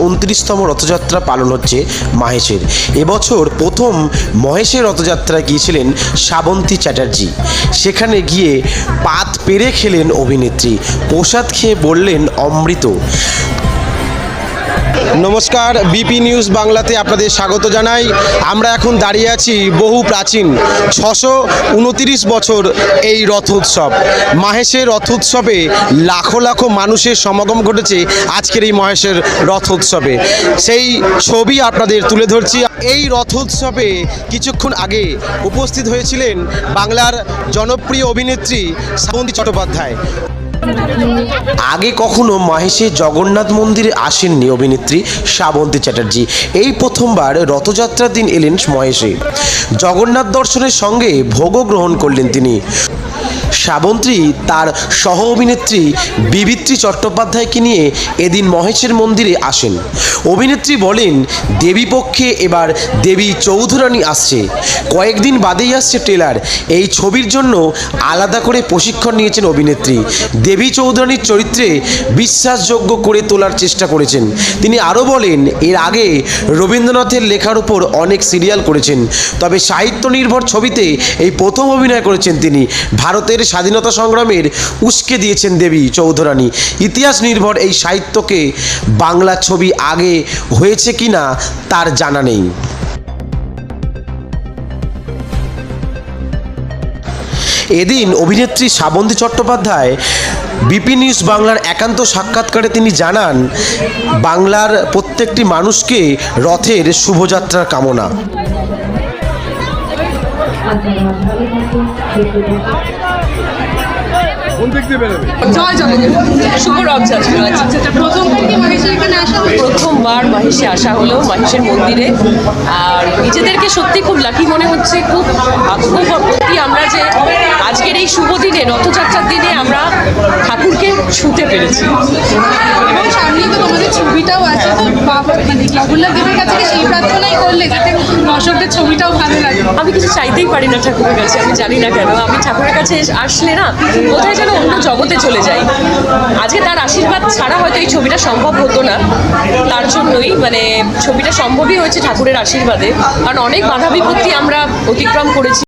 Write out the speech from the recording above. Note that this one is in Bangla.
129তম রথযাত্রা পালন হচ্ছে মাহেশের। এবছর প্রথম মহেশের রথযাত্রায় গিয়েছিলেন শ্রাবন্তী চ্যাটার্জি। সেখানে গিয়ে পাত পেরে খেলেন অভিনেত্রী, প্রসাদ খেয়ে বললেন অমৃত। নমস্কার, বিপি নিউজ বাংলাতে আপনাদের স্বাগত জানাই। আমরা এখন দাঁড়িয়ে আছি বহু প্রাচীন 629 বছর এই রথ উৎসব। মাহেশের রথ উৎসবে লাখো লাখো মানুষের সমাগম ঘটেছে আজকের এই মহেশের রথ উৎসবে। সেই ছবি আপনাদের তুলে ধরছি। এই রথ উৎসবে কিছুক্ষণ আগে উপস্থিত হয়েছিলেন বাংলার জনপ্রিয় অভিনেত্রী শ্রাবন্তী চট্টোপাধ্যায়। আগে কখনো মাহেশে জগন্নাথ মন্দিরে আসেননি অভিনেত্রী শ্রাবন্তী চ্যাটার্জি। এই প্রথমবার রথযাত্রার দিন এলেন মহেশে। জগন্নাথ দর্শনের সঙ্গে ভোগও গ্রহণ করলেন তিনি। শ্রাবন্তী তার সহ অভিনেত্রী বিবিত্রী চট্টোপাধ্যায়কে নিয়ে এদিন মহেশের মন্দিরে আসেন। অভিনেত্রী বলেন, দেবী পক্ষে এবার দেবী চৌধুরানী আসছে, কয়েকদিন বাদেই আসছে ট্রেলার। এই ছবির জন্য আলাদা করে প্রশিক্ষণ নিয়েছেন অভিনেত্রী। দেবী চৌধুরানীর চরিত্রে বিশ্বাসযোগ্য করে তোলার চেষ্টা করেছেন। তিনি আরও বলেন, এর আগে রবীন্দ্রনাথের লেখার উপর অনেক সিরিয়াল করেছেন, তবে সাহিত্য নির্ভর ছবিতে এই প্রথম অভিনয় করেছেন তিনি। ভারতের স্বাধীনতা সংগ্রামের উস্কে দিয়েছেন দেবী চৌধুরানী। ইতিহাস নির্ভর এই সাহিত্যকে বাংলা ছবি আগে হয়েছে কিনা তার জানা নেই। এদিন অভিনেত্রী শ্রাবন্তী চট্টোপাধ্যায় বিপি নিউজ বাংলার একান্ত সাক্ষাৎকারে তিনি জানান, বাংলার প্রত্যেকটি মানুষকে রথের শুভযাত্রার কামনা। জয় জগন্নাথ, শুভ রথযাত্রা। প্রথমবার মাহেশে আসা হলো, মাহেশের মন্দিরে। আর নিজেদেরকে সত্যি খুব লাকি মনে হচ্ছে, খুব ভাগ্যবতী আমরা যে আজকের এই শুভ দিনে, রথযাত্রার দিনে আমরা ঠাকুরকে ছুঁতে পেরেছি। এবং সামনে তো তোমাদের ছবিটাও আছে, তো জগন্নাথ দেবের কাছে সেই প্রার্থনাই করলে যাতে দর্শকদের ছবিটাও ভালো লাগে। আমি কিছু চাইতেই পারি না ঠাকুরের কাছে, আমি জানি না কেন। আমি ঠাকুরের কাছে আসলে না কোথায় যেন অন্য জগতে চলে যাই। আজকে তার আশীর্বাদ ছাড়া হয়তো এই ছবিটা সম্ভব হতো না। তার জন্যই ছবিটা সম্ভবই হয়েছে ঠাকুরের আশীর্বাদে। কারণ অনেক বাধা বিপত্তি আমরা অতিক্রম করেছি।